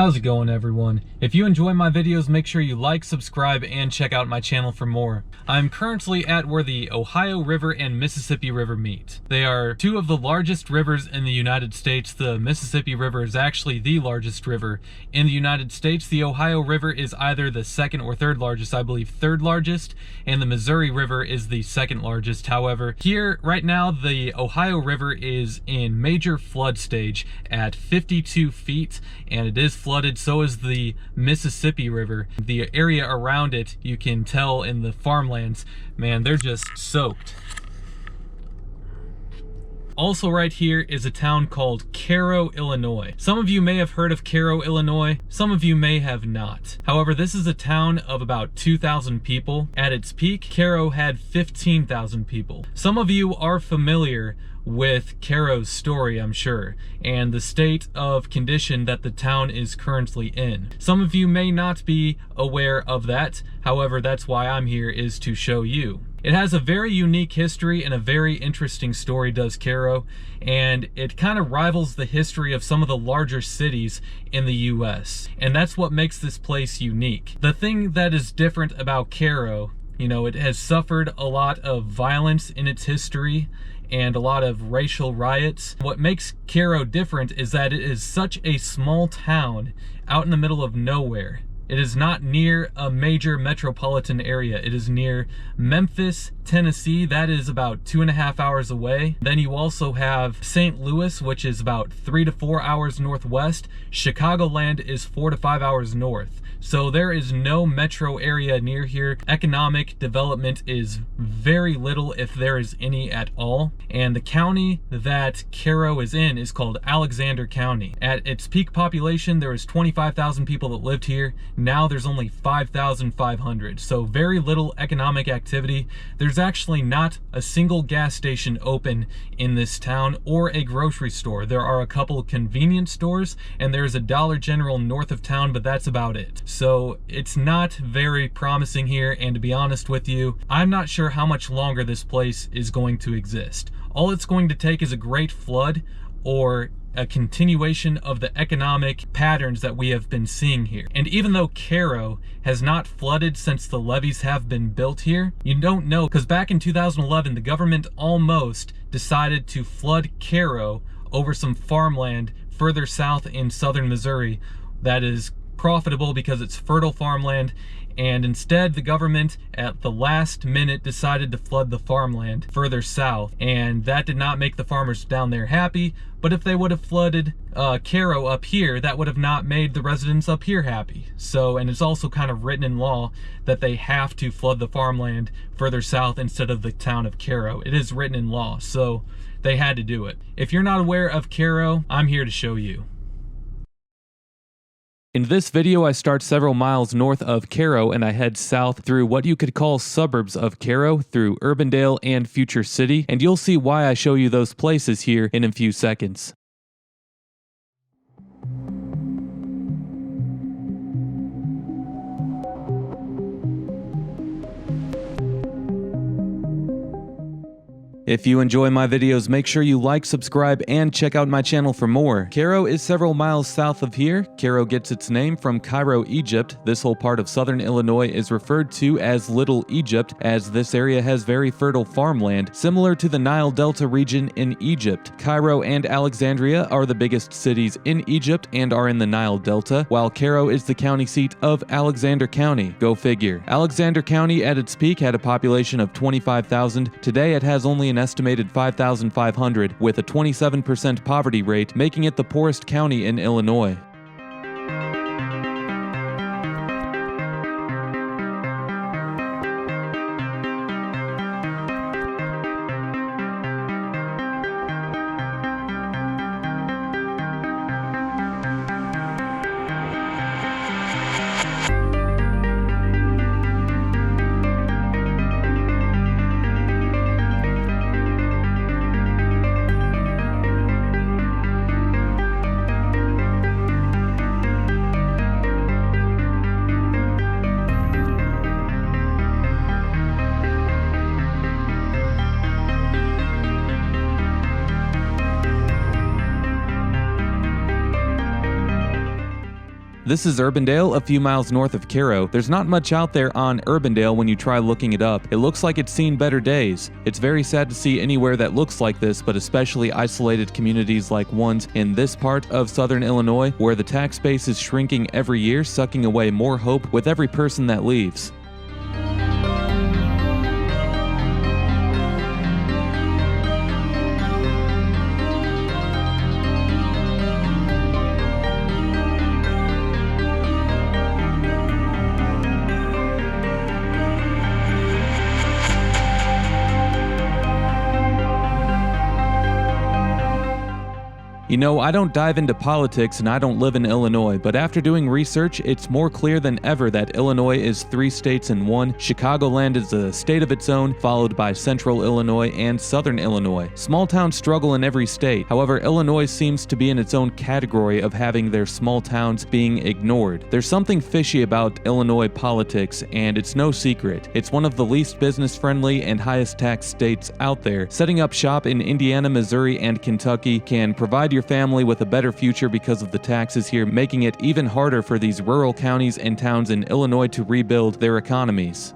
How's it going, everyone? If you enjoy my videos, make sure you like, subscribe, and check out my channel for more. I'm currently at where the Ohio River and Mississippi River meet. They are two of the largest rivers in the United States. The Mississippi River is actually the largest river in the United States. The Ohio River is either the second or third largest, I believe third largest, and the Missouri River is the second largest. However, here right now, the Ohio River is in major flood stage at 52 feet, and it is flooded. So is the Mississippi River. The area around it, you can tell in the farmlands, man, they're just soaked. Also right here is a town called Cairo, Illinois. Some of you may have heard of Cairo, Illinois. Some of you may have not. However, this is a town of about 2,000 people. At its peak, Cairo had 15,000 people. Some of you are familiar with Cairo's story, I'm sure, and the state of condition that the town is currently in. Some of you may not be aware of that. However, that's why I'm here, is to show you. It has a very unique history and a very interesting story, does Cairo, and it kind of rivals the history of some of the larger cities in the US. And that's what makes this place unique. The thing that is different about Cairo, you know, it has suffered a lot of violence in its history and a lot of racial riots. What makes Cairo different is that it is such a small town out in the middle of nowhere. It is not near a major metropolitan area. It is near Memphis, Tennessee. That is about 2.5 hours away. Then you also have St. Louis, which is about 3 to 4 hours northwest. Chicagoland is 4 to 5 hours north. So there is no metro area near here. Economic development is very little, if there is any at all. And the county that Cairo is in is called Alexander County. At its peak population, there was 25,000 people that lived here. Now there's only 5,500. So very little economic activity. There's actually not a single gas station open in this town or a grocery store. There are a couple convenience stores and there's a Dollar General north of town, but that's about it. So it's not very promising here, and to be honest with you, I'm not sure how much longer this place is going to exist. All it's going to take is a great flood or a continuation of the economic patterns that we have been seeing here. And even though Cairo has not flooded since the levees have been built here, you don't know, because back in 2011, the government almost decided to flood Cairo over some farmland further south in southern Missouri that is profitable because it's fertile farmland, and instead the government at the last minute decided to flood the farmland further south, and that did not make the farmers down there happy. But if they would have flooded Cairo up here, that would have not made the residents up here happy. So, and it's also kind of written in law that they have to flood the farmland further south instead of the town of Cairo. It is written in law, so they had to do it. If you're not aware of Cairo, I'm here to show you. In this video, I start several miles north of Cairo and I head south through what you could call suburbs of Cairo, through Urbandale and Future City, and you'll see why I show you those places here in a few seconds. If you enjoy my videos, make sure you like, subscribe, and check out my channel for more. Cairo is several miles south of here. Cairo gets its name from Cairo, Egypt. This whole part of southern Illinois is referred to as Little Egypt, as this area has very fertile farmland, similar to the Nile Delta region in Egypt. Cairo and Alexandria are the biggest cities in Egypt and are in the Nile Delta, while Cairo is the county seat of Alexander County. Go figure. Alexander County at its peak had a population of 25,000. Today it has only an estimated 5,500, with a 27% poverty rate, making it the poorest county in Illinois. This is Urbandale, a few miles north of Cairo. There's not much out there on Urbandale when you try looking it up. It looks like it's seen better days. It's very sad to see anywhere that looks like this, but especially isolated communities like ones in this part of southern Illinois, where the tax base is shrinking every year, sucking away more hope with every person that leaves. You know, I don't dive into politics and I don't live in Illinois, but after doing research, it's more clear than ever that Illinois is 3 states in one. Chicagoland is a state of its own, followed by central Illinois and southern Illinois. Small towns struggle in every state. However, Illinois seems to be in its own category of having their small towns being ignored. There's something fishy about Illinois politics, and it's no secret. It's one of the least business-friendly and highest tax states out there. Setting up shop in Indiana, Missouri, and Kentucky can provide your family with a better future because of the taxes here, making it even harder for these rural counties and towns in Illinois to rebuild their economies.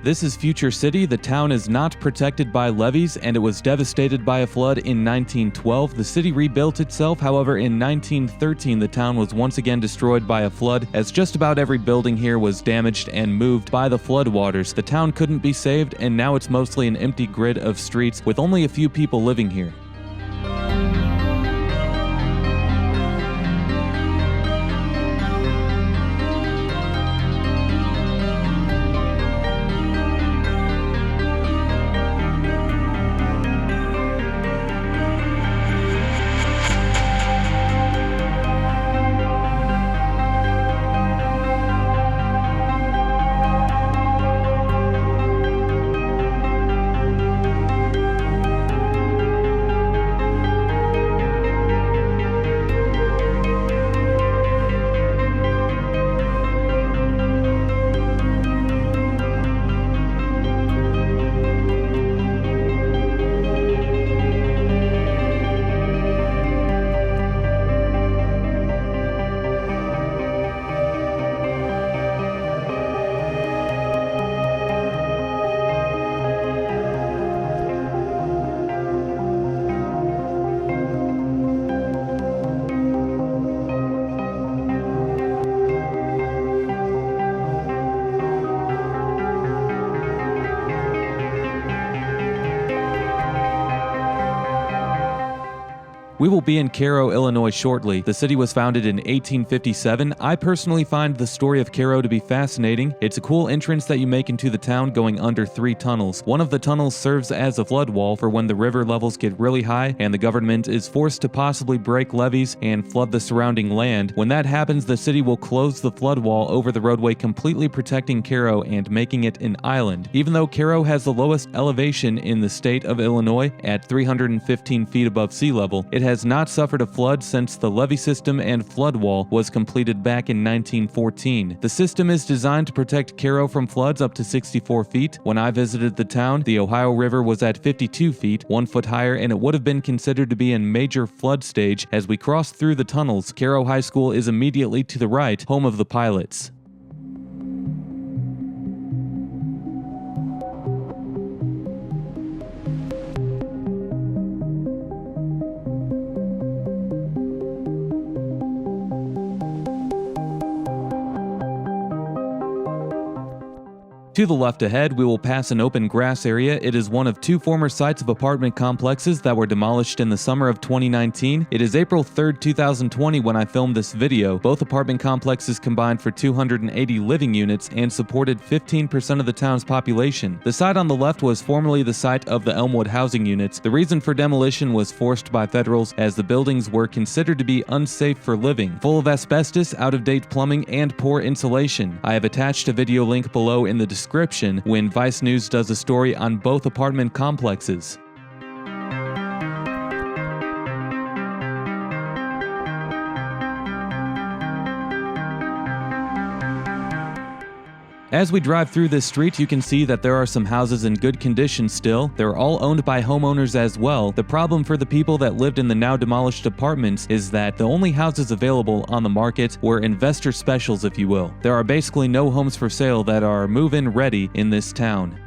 This is Future City. The town is not protected by levees, and it was devastated by a flood in 1912. The city rebuilt itself. However, in 1913, the town was once again destroyed by a flood, as just about every building here was damaged and moved by the floodwaters. The town couldn't be saved, and now it's mostly an empty grid of streets with only a few people living here. We will be in Cairo, Illinois shortly. The city was founded in 1857. I personally find the story of Cairo to be fascinating. It's a cool entrance that you make into the town going under 3 tunnels. One of the tunnels serves as a flood wall for when the river levels get really high and the government is forced to possibly break levees and flood the surrounding land. When that happens, the city will close the flood wall over the roadway, completely protecting Cairo and making it an island. Even though Cairo has the lowest elevation in the state of Illinois at 315 feet above sea level, it has not suffered a flood since the levee system and flood wall was completed back in 1914. The system is designed to protect Cairo from floods up to 64 feet. When I visited the town, the Ohio River was at 52 feet, 1 foot higher, and it would have been considered to be in major flood stage. As we crossed through the tunnels, Cairo High School is immediately to the right, home of the pilots. To the left ahead, we will pass an open grass area. It is one of 2 former sites of apartment complexes that were demolished in the summer of 2019. It is April 3rd, 2020 when I filmed this video. Both apartment complexes combined for 280 living units and supported 15% of the town's population. The site on the left was formerly the site of the Elmwood housing units. The reason for demolition was forced by federals as the buildings were considered to be unsafe for living, full of asbestos, out-of-date plumbing, and poor insulation. I have attached a video link below in the description when Vice News does a story on both apartment complexes. As we drive through this street, you can see that there are some houses in good condition still. They're all owned by homeowners as well. The problem for the people that lived in the now demolished apartments is that the only houses available on the market were investor specials, if you will. There are basically no homes for sale that are move-in ready in this town.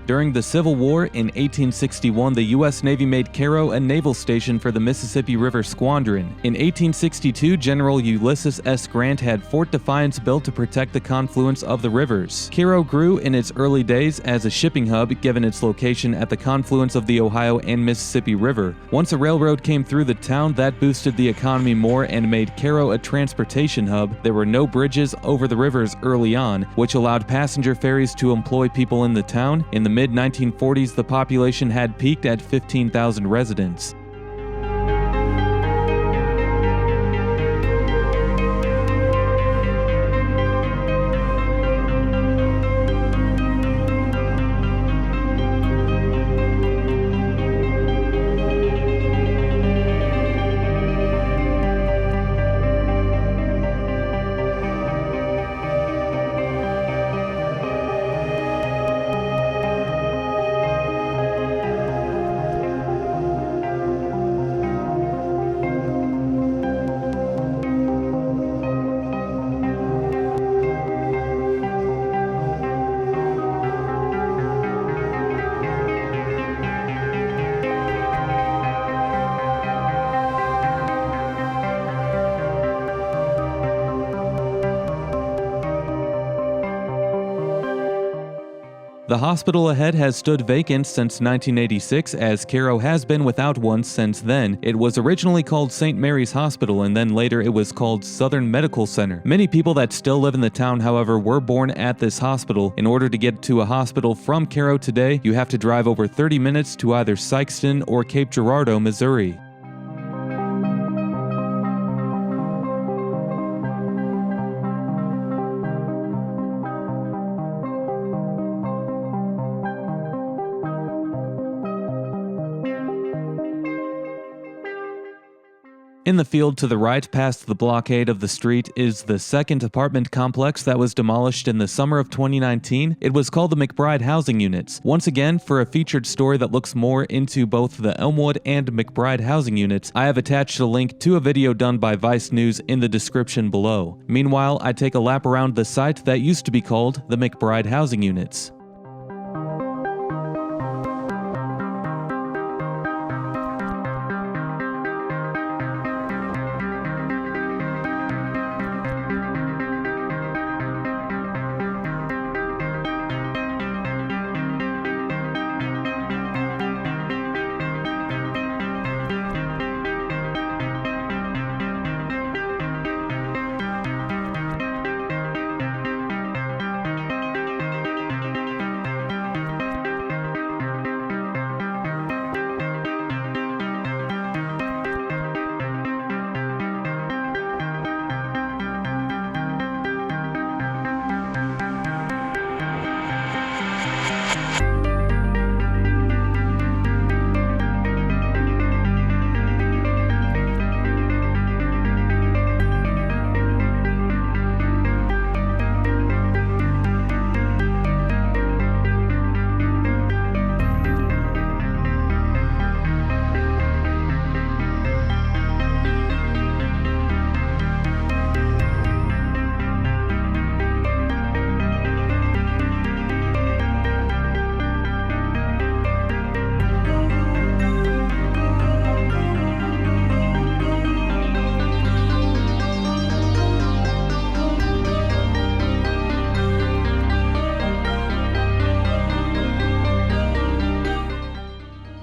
During the Civil War in 1861, the U.S. Navy made Cairo a naval station for the Mississippi River Squadron. In 1862, General Ulysses S. Grant had Fort Defiance built to protect the confluence of the rivers. Cairo grew in its early days as a shipping hub, given its location at the confluence of the Ohio and Mississippi River. Once a railroad came through the town, that boosted the economy more and made Cairo a transportation hub. There were no bridges over the rivers early on, which allowed passenger ferries to employ people in the town. In the mid-1940s, the population had peaked at 15,000 residents. The hospital ahead has stood vacant since 1986, as Cairo has been without one since then. It was originally called St. Mary's Hospital, and then later it was called Southern Medical Center. Many people that still live in the town, however, were born at this hospital. In order to get to a hospital from Cairo today, you have to drive over 30 minutes to either Sikeston or Cape Girardeau, Missouri. In the field to the right past the blockade of the street is the second apartment complex that was demolished in the summer of 2019. It was called the Mcbride housing units. Once again, for a featured story that looks more into both the Elmwood and Mcbride housing units, I have attached a link to a video done by Vice News in the description below. Meanwhile, I take a lap around the site that used to be called the Mcbride housing units.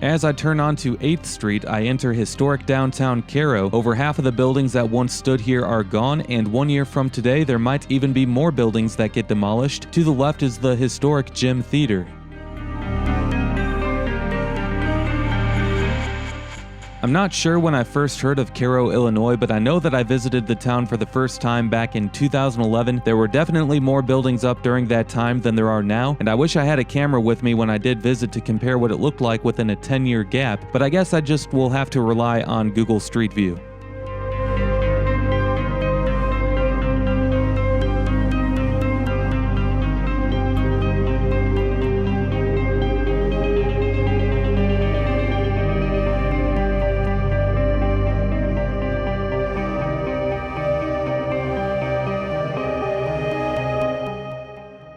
As I turn onto 8th Street, I enter historic downtown Cairo. Over half of the buildings that once stood here are gone, and 1 year from today, there might even be more buildings that get demolished. To the left is the historic Gym Theater. I'm not sure when I first heard of Cairo, Illinois, but I know that I visited the town for the first time back in 2011. There were definitely more buildings up during that time than there are now, and I wish I had a camera with me when I did visit to compare what it looked like within a 10-year gap, but I guess I just will have to rely on Google Street View.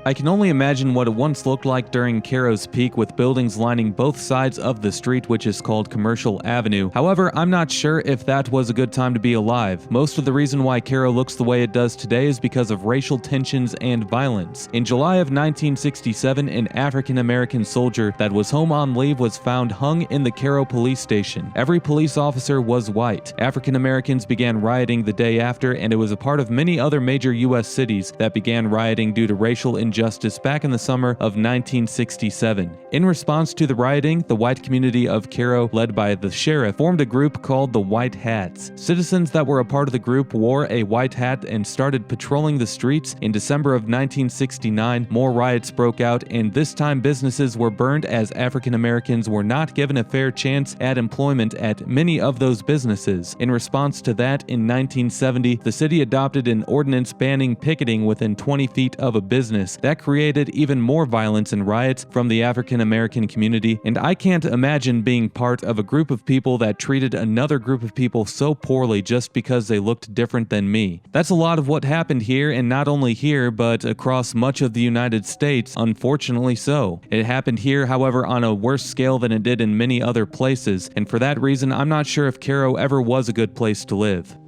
I can only imagine what it once looked like during Cairo's peak, with buildings lining both sides of the street, which is called Commercial Avenue. However, I'm not sure if that was a good time to be alive. Most of the reason why Cairo looks the way it does today is because of racial tensions and violence. In July of 1967, an African-American soldier that was home on leave was found hung in the Cairo police station. Every police officer was white. African-Americans began rioting the day after, and it was a part of many other major U.S. cities that began rioting due to racial injustice back in the summer of 1967. In response to the rioting, the white community of Cairo, led by the sheriff, formed a group called the White Hats. Citizens that were a part of the group wore a white hat and started patrolling the streets. In December of 1969, more riots broke out, and this time businesses were burned as African Americans were not given a fair chance at employment at many of those businesses. In response to that, in 1970, the city adopted an ordinance banning picketing within 20 feet of a business. That created even more violence and riots from the African American community, and I can't imagine being part of a group of people that treated another group of people so poorly just because they looked different than me. That's a lot of what happened here, and not only here, but across much of the United States, unfortunately so. It happened here, however, on a worse scale than it did in many other places, and for that reason, I'm not sure if Cairo ever was a good place to live.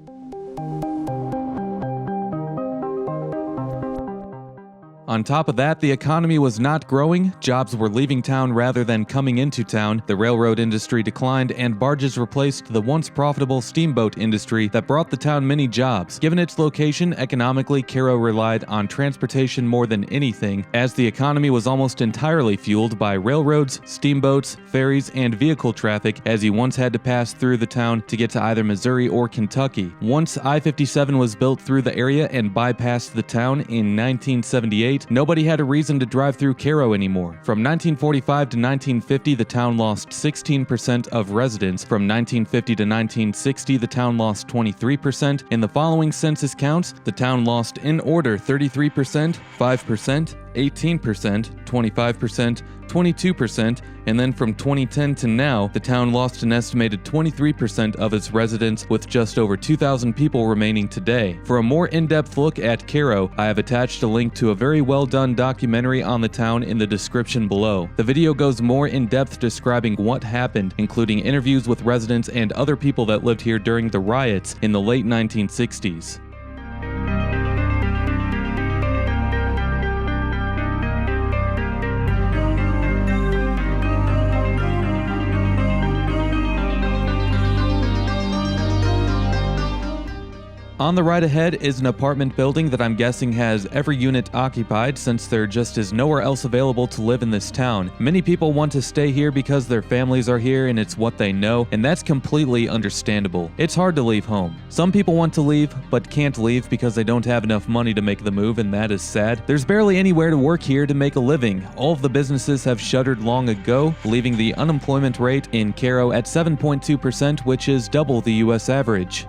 On top of that, the economy was not growing, jobs were leaving town rather than coming into town, the railroad industry declined, and barges replaced the once profitable steamboat industry that brought the town many jobs. Given its location, economically, Cairo relied on transportation more than anything, as the economy was almost entirely fueled by railroads, steamboats, ferries, and vehicle traffic, as you once had to pass through the town to get to either Missouri or Kentucky. Once I-57 was built through the area and bypassed the town in 1978, point, nobody had a reason to drive through Cairo anymore. From 1945 to 1950, the town lost 16% of residents. From 1950 to 1960, the town lost 23%. In the following census counts, the town lost in order 33%, 5%, 18%, 25%, 22%, and then from 2010 to now, the town lost an estimated 23% of its residents, with just over 2,000 people remaining today. For a more in-depth look at Cairo, I have attached a link to a very well-done documentary on the town in the description below. The video goes more in-depth describing what happened, including interviews with residents and other people that lived here during the riots in the late 1960s. On the right ahead is an apartment building that I'm guessing has every unit occupied, since there just is nowhere else available to live in this town. Many people want to stay here because their families are here and it's what they know, and that's completely understandable. It's hard to leave home. Some people want to leave, but can't leave because they don't have enough money to make the move, and that is sad. There's barely anywhere to work here to make a living. All of the businesses have shuttered long ago, leaving the unemployment rate in Cairo at 7.2%, which is double the US average.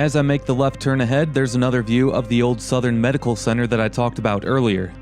As I make the left turn ahead, there's another view of the old Southern Medical Center that I talked about earlier.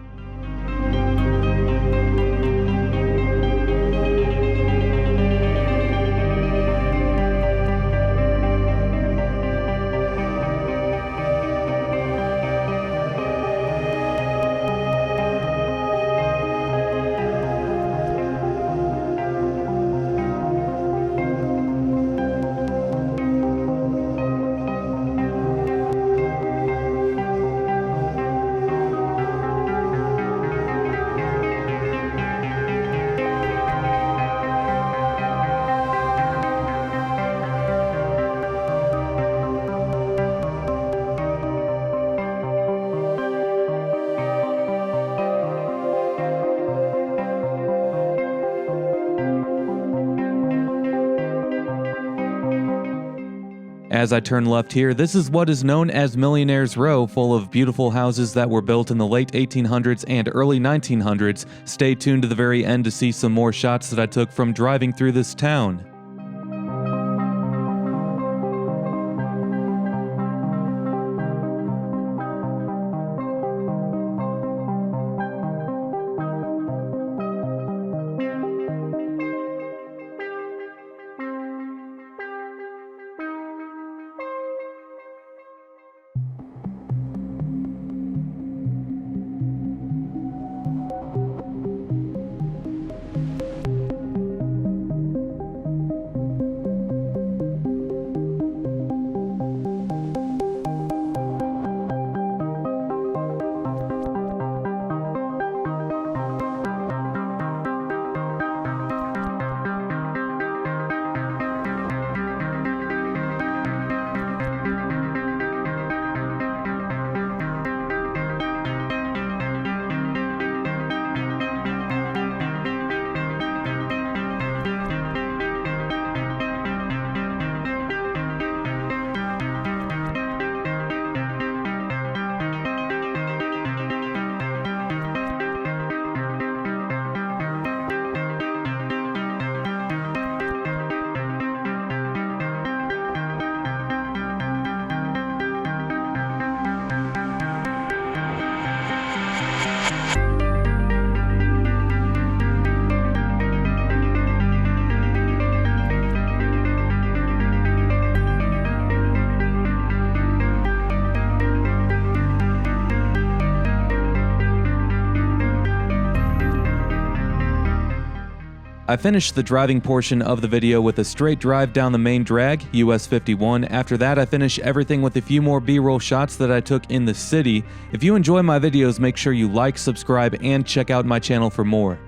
As I turn left here, this is what is known as Millionaire's Row, full of beautiful houses that were built in the late 1800s and early 1900s. Stay tuned to the very end to see some more shots that I took from driving through this town. I finished the driving portion of the video with a straight drive down the main drag, US 51. After that, I finish everything with a few more B-roll shots that I took in the city. If you enjoy my videos, make sure you like, subscribe, and check out my channel for more.